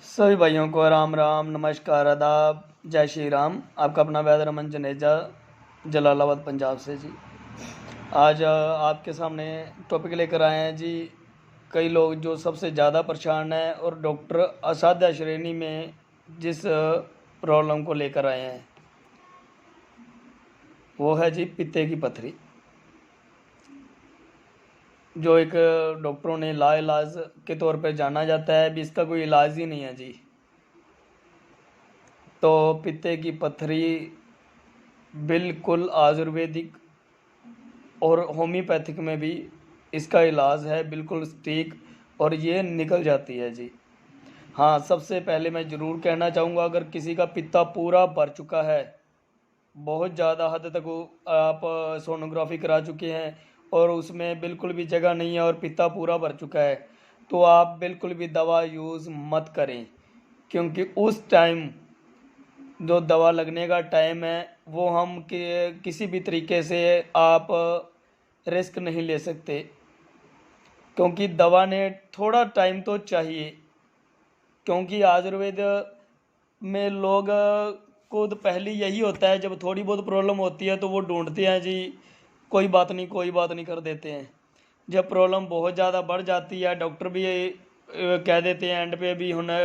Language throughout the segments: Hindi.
सभी भाइयों को राम राम, नमस्कार, आदाब, जय श्री राम। आपका अपना वैद्य रमन जनेजा, जलालाबाद, पंजाब से जी। आज आपके सामने टॉपिक लेकर आए हैं जी। कई लोग जो सबसे ज़्यादा परेशान हैं और डॉक्टर असाध्य श्रेणी में जिस प्रॉब्लम को लेकर आए हैं वो है जी पित्ते की पथरी, जो एक डॉक्टरों ने लाइलाज के तौर पर जाना जाता है। भी इसका कोई इलाज ही नहीं है जी। तो पित्ते की पथरी बिल्कुल आयुर्वेदिक और होम्योपैथिक में भी इसका इलाज है, बिल्कुल सटीक, और ये निकल जाती है जी। हाँ, सबसे पहले मैं ज़रूर कहना चाहूँगा, अगर किसी का पित्ता पूरा भर चुका है, बहुत ज़्यादा हद तक आप सोनोग्राफी करा चुके हैं और उसमें बिल्कुल भी जगह नहीं है और पित्ता पूरा भर चुका है, तो आप बिल्कुल भी दवा यूज़ मत करें। क्योंकि उस टाइम जो दवा लगने का टाइम है वो हम किसी भी तरीके से आप रिस्क नहीं ले सकते, क्योंकि दवा ने थोड़ा टाइम तो चाहिए। क्योंकि आयुर्वेद में लोग को तो पहले यही होता है, जब थोड़ी बहुत प्रॉब्लम होती है तो वो ढूंढते हैं जी, कोई बात नहीं कोई बात नहीं कर देते हैं। जब प्रॉब्लम बहुत ज़्यादा बढ़ जाती है, डॉक्टर भी कह देते हैं एंड पे भी होना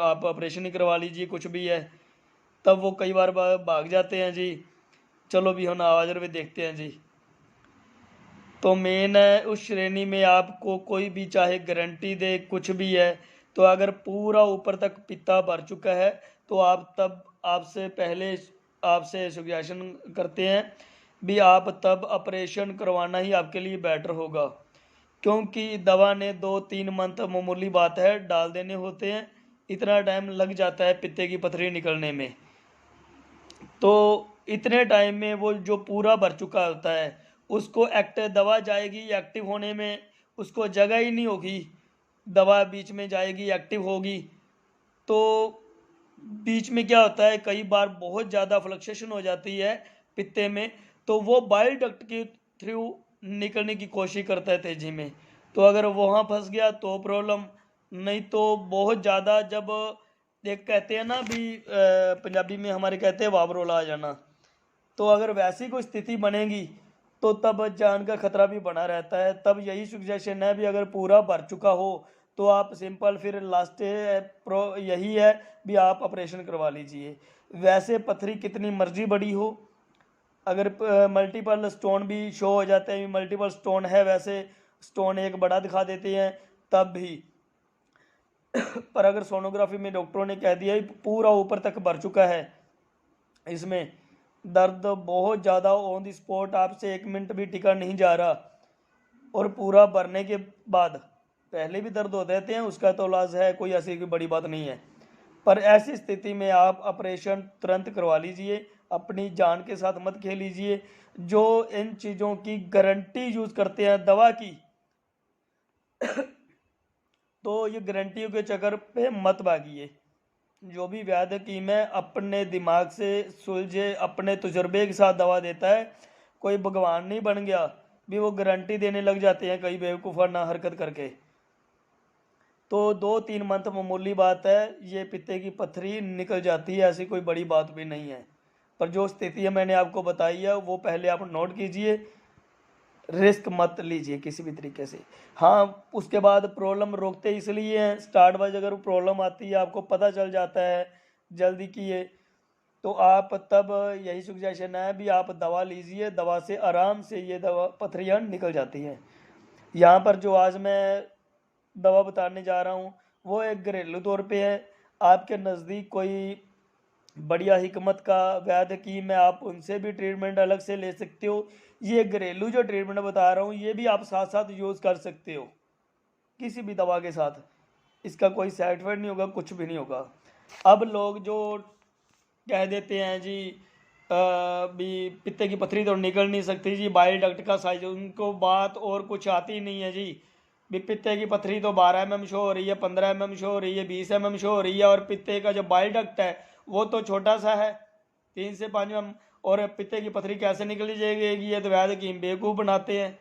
आप ऑपरेशन ही करवा लीजिए, कुछ भी है, तब वो कई बार भाग जाते हैं जी। चलो भी हम आयुर्वेद देखते हैं जी। तो मेन है उस श्रेणी में आपको कोई भी चाहे गारंटी दे कुछ भी है, तो अगर पूरा ऊपर तक पित्ता भर चुका है तो आप तब आपसे पहले आपसे सजेशन करते हैं भी आप तब ऑपरेशन करवाना ही आपके लिए बेटर होगा। क्योंकि दवा ने 2-3 मंथ मामूली बात है डाल देने होते हैं, इतना टाइम लग जाता है पित्ते की पथरी निकलने में। तो इतने टाइम में वो जो पूरा भर चुका होता है उसको दवा जाएगी एक्टिव होने में, उसको जगह ही नहीं होगी। दवा बीच में जाएगी एक्टिव होगी तो बीच में क्या होता है, कई बार बहुत ज़्यादा फ्लक्चुएशन हो जाती है पित्ते में, तो वो बाइल डक्ट के थ्रू निकलने की कोशिश करता है तेजी में। तो अगर वहाँ फंस गया तो प्रॉब्लम, नहीं तो बहुत ज़्यादा जब एक कहते हैं ना भी पंजाबी में हमारे कहते हैं वावरोला आ जाना, तो अगर वैसी कोई स्थिति बनेगी तो तब जान का खतरा भी बना रहता है। तब यही सुजेशन है भी अगर पूरा भर चुका हो तो आप सिंपल फिर लास्ट प्रो यही है भी आप ऑपरेशन करवा लीजिए। वैसे पथरी कितनी मर्जी बड़ी हो, अगर मल्टीपल स्टोन भी शो हो जाते हैं, मल्टीपल स्टोन है, वैसे स्टोन एक बड़ा दिखा देते हैं तब भी पर अगर सोनोग्राफी में डॉक्टरों ने कह दिया पूरा ऊपर तक भर चुका है, इसमें दर्द बहुत ज़्यादा ऑन द स्पॉट आपसे 1 मिनट भी टिका नहीं जा रहा, और पूरा भरने के बाद पहले भी दर्द हो देते हैं, उसका तो इलाज है, कोई ऐसी कोई बड़ी बात नहीं है। पर ऐसी स्थिति में आप ऑपरेशन तुरंत करवा लीजिए, अपनी जान के साथ मत खेलीजिए। जो इन चीज़ों की गारंटी यूज़ करते हैं दवा की, तो ये गारंटियों के चक्कर पे मत भागिए। जो भी व्याध हकीम है अपने दिमाग से सुलझे, अपने तजुर्बे के साथ दवा देता है, कोई भगवान नहीं बन गया भी वो गारंटी देने लग जाते हैं कई बेवकूफ़ाना हरकत करके। तो 2-3 मंथ मामूली बात है, ये पित्ते की पथरी निकल जाती है, ऐसी कोई बड़ी बात भी नहीं है। पर जो स्थिति मैंने आपको बताई है वो पहले आप नोट कीजिए, रिस्क मत लीजिए किसी भी तरीके से। हाँ, उसके बाद प्रॉब्लम रोकते इसलिए हैं, स्टार्ट वाइज अगर प्रॉब्लम आती है आपको पता चल जाता है जल्दी की है, तो आप तब यही सुजेशन है भी आप दवा लीजिए, दवा से आराम से ये दवा पथरियाँ निकल जाती हैं। यहाँ पर जो आज मैं दवा बताने जा रहा हूँ वो एक घरेलू तौर पे है। आपके नज़दीक कोई बढ़िया हिकमत का वैद्य हकीम है, आप उनसे भी ट्रीटमेंट अलग से ले सकते हो। ये घरेलू जो ट्रीटमेंट बता रहा हूँ ये भी आप साथ साथ यूज़ कर सकते हो किसी भी दवा के साथ, इसका कोई साइड इफेक्ट नहीं होगा, कुछ भी नहीं होगा। अब लोग जो कह देते हैं जी भी पित्ते की पथरी तो निकल नहीं सकती जी, बाइल डक्ट का साइज, उनको बात और कुछ आती नहीं है जी। भी पित्ते की पथरी तो 12 mm शो हो रही है, 15 mm शो हो रही है, 20 mm शो हो रही है, और पित्ते का जो बाइल डक्ट है वो तो छोटा सा है, 3 से 5 mm, और पित्ते की पथरी कैसे निकली जाएगी, ये तो वैद्य की बेवकूफ़ बनाते हैं।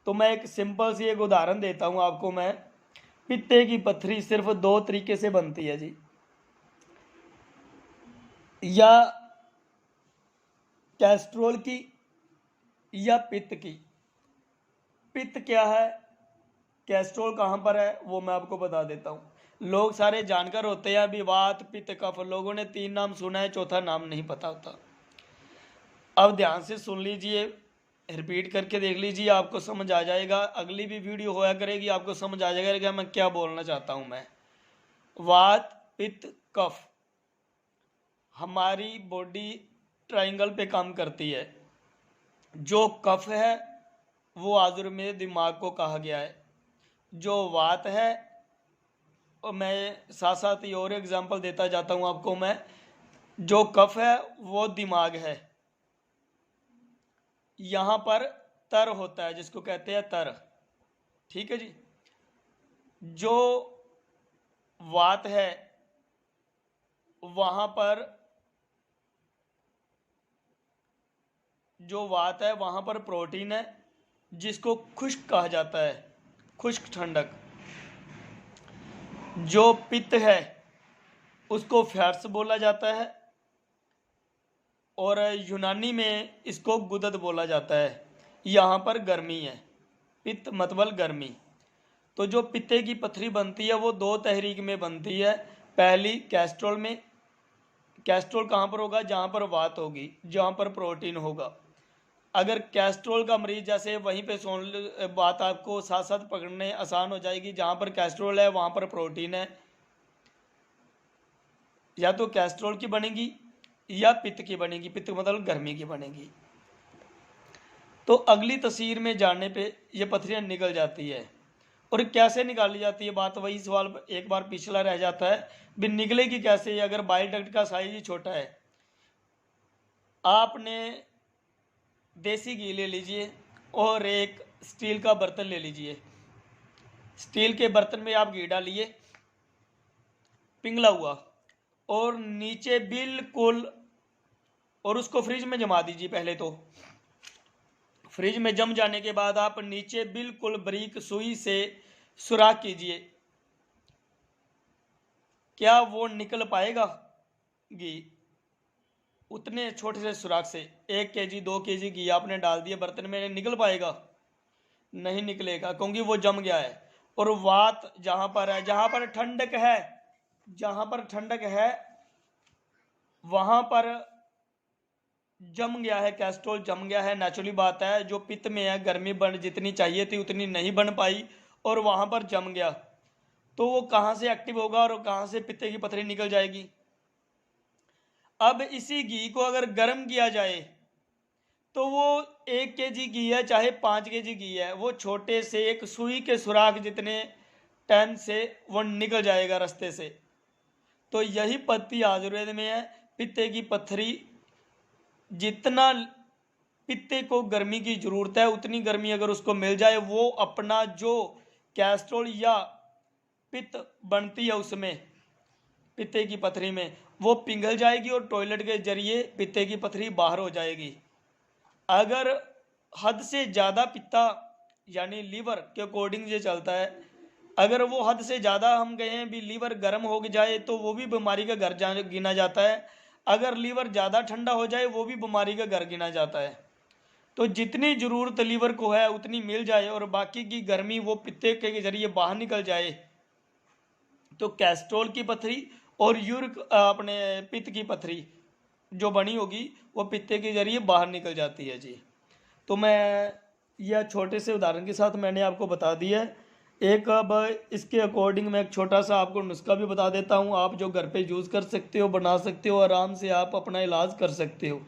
तो मैं एक सिंपल सी एक उदाहरण देता हूँ आपको मैं। पित्ते की पत्थरी सिर्फ दो तरीके से बनती है जी, या कैस्ट्रोल की या पित्त की। पित्त क्या है, कैस्ट्रोल कहाँ पर है, वो मैं आपको बता देता हूँ। लोग सारे जानकार होते हैं, अभी वात पित्त कफ, लोगों ने 3 नाम सुना है, चौथा नाम नहीं पता होता। अब ध्यान से सुन लीजिए, रिपीट करके देख लीजिए, आपको समझ आ जाएगा। अगली भी वीडियो होया करेगी, आपको समझ आ जाएगा कि मैं क्या बोलना चाहता हूँ। मैं वात पित्त कफ, हमारी बॉडी ट्रायंगल पे काम करती है। जो कफ है वो आयुर्वेद दिमाग को कहा गया है। जो वात है, और मैं साथ साथ ही और एग्जांपल देता जाता हूँ आपको मैं, जो कफ है वो दिमाग है। यहाँ पर तर होता है जिसको कहते हैं तर, ठीक है जी। जो वात है वहाँ पर, जो वात है वहाँ पर प्रोटीन है जिसको खुश्क कहा जाता है, खुश्क ठंडक। जो पित्त है उसको फैट्स बोला जाता है, और यूनानी में इसको गुदद बोला जाता है। यहाँ पर गर्मी है, पित्त मतलब गर्मी। तो जो पित्ते की पथरी बनती है वो दो तहरीक में बनती है। पहली कैस्ट्रोल में, कैस्ट्रोल कहाँ पर होगा, जहाँ पर वात होगी, जहाँ पर प्रोटीन होगा। अगर कैस्ट्रोल का मरीज, जैसे वहीं पे सुन, बात आपको साथ साथ पकड़ने आसान हो जाएगी। जहाँ पर कैस्ट्रोल है वहाँ पर प्रोटीन है, या तो कैस्ट्रोल की बनेगी या पित्त की बनेगी, पित्त मतलब गर्मी की बनेगी। तो अगली तस्वीर में जाने पे ये पथरियाँ निकल जाती है। और कैसे निकाली जाती है, बात वही सवाल एक बार पिछला रह जाता है, भी निकलेगी कैसे। अगर बाइल डक्ट का साइज ही छोटा है, आपने देसी घी ले लीजिए और एक स्टील का बर्तन ले लीजिए। स्टील के बर्तन में आप घी डालिए पिघला हुआ, और नीचे बिल्कुल, और उसको फ्रिज में जमा दीजिए। पहले तो फ्रिज में जम जाने के बाद आप नीचे बिल्कुल बारीक सुई से सुराख कीजिए। क्या वो निकल पाएगा घी? उतने छोटे से सुराख से 1 केजी 2 केजी घी आपने डाल दिया बर्तन में, निकल पाएगा? नहीं निकलेगा, क्योंकि वो जम गया है। और वात जहां पर है, जहां पर ठंडक है, जहां पर ठंडक है वहां पर जम गया है, कैस्ट्रोल जम गया है। नेचुरली बात है, जो पित्त में है गर्मी बन जितनी चाहिए थी उतनी नहीं बन पाई, और वहां पर जम गया, तो वो कहां से एक्टिव होगा और कहां से पित्ते की पथरी निकल जाएगी। अब इसी घी को अगर गर्म किया जाए तो वो 1 केजी घी है चाहे 5 केजी घी है, वो छोटे से एक सुई के सुराख जितने टाइम से वो निकल जाएगा रास्ते से। तो यही पद्धति आयुर्वेद में है। पित्ते की पथरी, जितना पित्ते को गर्मी की जरूरत है उतनी गर्मी अगर उसको मिल जाए, वो अपना जो कैस्ट्रोल या पित्त बनती है उसमें, पित्ते की पथरी में, वो पिघल जाएगी और टॉयलेट के जरिए पित्ते की पथरी बाहर हो जाएगी। अगर हद से ज़्यादा पित्ता, यानी लीवर के अकॉर्डिंग ये चलता है, अगर वो हद से ज़्यादा हम कहें भी लीवर गर्म हो जाए तो वो भी बीमारी का घर गिना जाता है। अगर लीवर ज़्यादा ठंडा हो जाए वो भी बीमारी का घर गिना जाता है। तो जितनी ज़रूरत लीवर को है उतनी मिल जाए और बाकी की गर्मी वो पित्ते के जरिए बाहर निकल जाए, तो कैस्ट्रोल की पथरी और यूरिक अपने पित्त की पथरी जो बनी होगी वो पित्ते के जरिए बाहर निकल जाती है जी। तो मैं यह छोटे से उदाहरण के साथ मैंने आपको बता दिया है। एक अब इसके अकॉर्डिंग मैं एक छोटा सा आपको नुस्खा भी बता देता हूँ, आप जो घर पे यूज़ कर सकते हो, बना सकते हो, आराम से आप अपना इलाज कर सकते हो।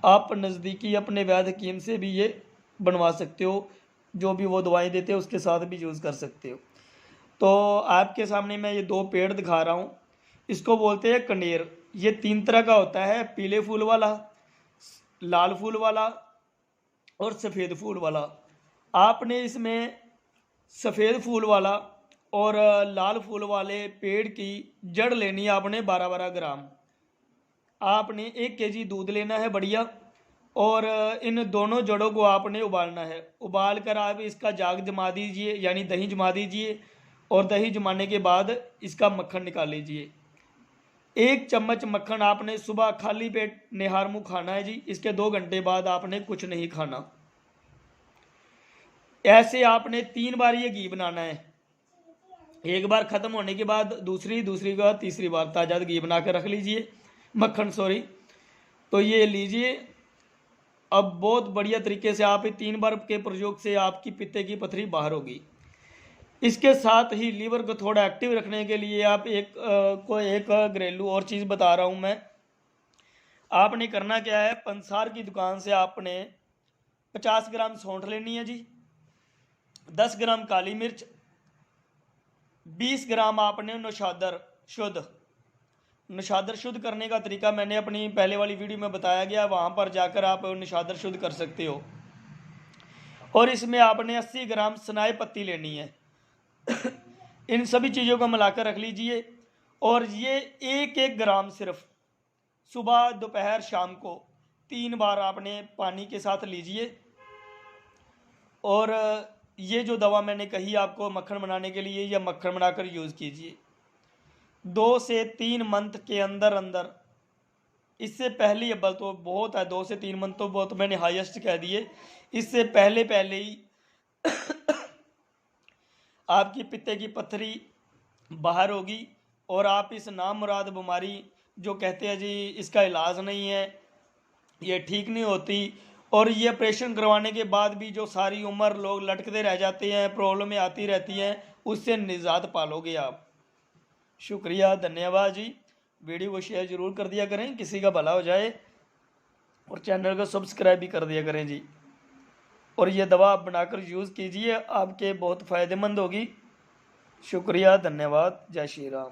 आप नज़दीकी अपने वैद्य हकीम से भी ये बनवा सकते हो, जो भी वो दवाएं देते हैं उसके साथ भी यूज़ कर सकते हो। तो आपके सामने मैं ये 2 पेड़ दिखा रहा हूँ, इसको बोलते हैं कनेर। ये 3 तरह का होता है, पीले फूल वाला, लाल फूल वाला और सफ़ेद फूल वाला। आपने इसमें सफ़ेद फूल वाला और लाल फूल वाले पेड़ की जड़ लेनी है आपने 12-12 ग्राम। आपने 1 केजी दूध लेना है बढ़िया, और इन दोनों जड़ों को आपने उबालना है। उबाल कर आप इसका जाग जमा दीजिए, यानी दही जमा दीजिए, और दही जमाने के बाद इसका मक्खन निकाल लीजिए। 1 चम्मच मक्खन आपने सुबह खाली पेट निहार मुँह खाना है जी। इसके 2 घंटे बाद आपने कुछ नहीं खाना। ऐसे आपने 3 बार ये घी बनाना है। एक बार ख़त्म होने के बाद दूसरी के बाद तीसरी बार ताज़ा घी बना कर रख लीजिए, मक्खन सॉरी। तो ये लीजिए। अब बहुत बढ़िया तरीके से आप 3 बार के प्रयोग से आपकी पित्ते की पथरी बाहर होगी। इसके साथ ही लीवर को थोड़ा एक्टिव रखने के लिए आप एक घरेलू और चीज़ बता रहा हूँ मैं। आपने करना क्या है, पंसार की दुकान से आपने 50 ग्राम सौंठ लेनी है जी, 10 ग्राम काली मिर्च, 20 ग्राम आपने नौशादर शुद्ध करने का तरीका मैंने अपनी पहले वाली वीडियो में बताया गया, वहाँ पर जाकर आप नौशादर शुद्ध कर सकते हो। और इसमें आपने 80 ग्राम सनाई पत्ती लेनी है। इन सभी चीज़ों को मिलाकर रख लीजिए। और ये 1-1 ग्राम सिर्फ सुबह दोपहर शाम को 3 बार आपने पानी के साथ लीजिए। और ये जो दवा मैंने कही आपको मक्खन बनाने के लिए, या मक्खन बनाकर यूज़ कीजिए 2 से 3 मंथ के अंदर। इससे पहले अब तो बहुत है, 2 से 3 मंथ तो बहुत मैंने हाईएस्ट कह दिए। इससे पहले ही आपकी पित्ते की पथरी बाहर होगी और आप इस नामुराद बीमारी जो कहते हैं जी इसका इलाज नहीं है, ये ठीक नहीं होती, और ये ऑपरेशन करवाने के बाद भी जो सारी उम्र लोग लटकते रह जाते हैं, प्रॉब्लमें आती रहती हैं, उससे निजात पालोगे आप। शुक्रिया, धन्यवाद जी। वीडियो को शेयर ज़रूर कर दिया करें, किसी का भला हो जाए, और चैनल को सब्सक्राइब भी कर दिया करें जी। और ये दवा आप बनाकर यूज़ कीजिए, आपके बहुत फ़ायदेमंद होगी। शुक्रिया, धन्यवाद, जय श्री राम।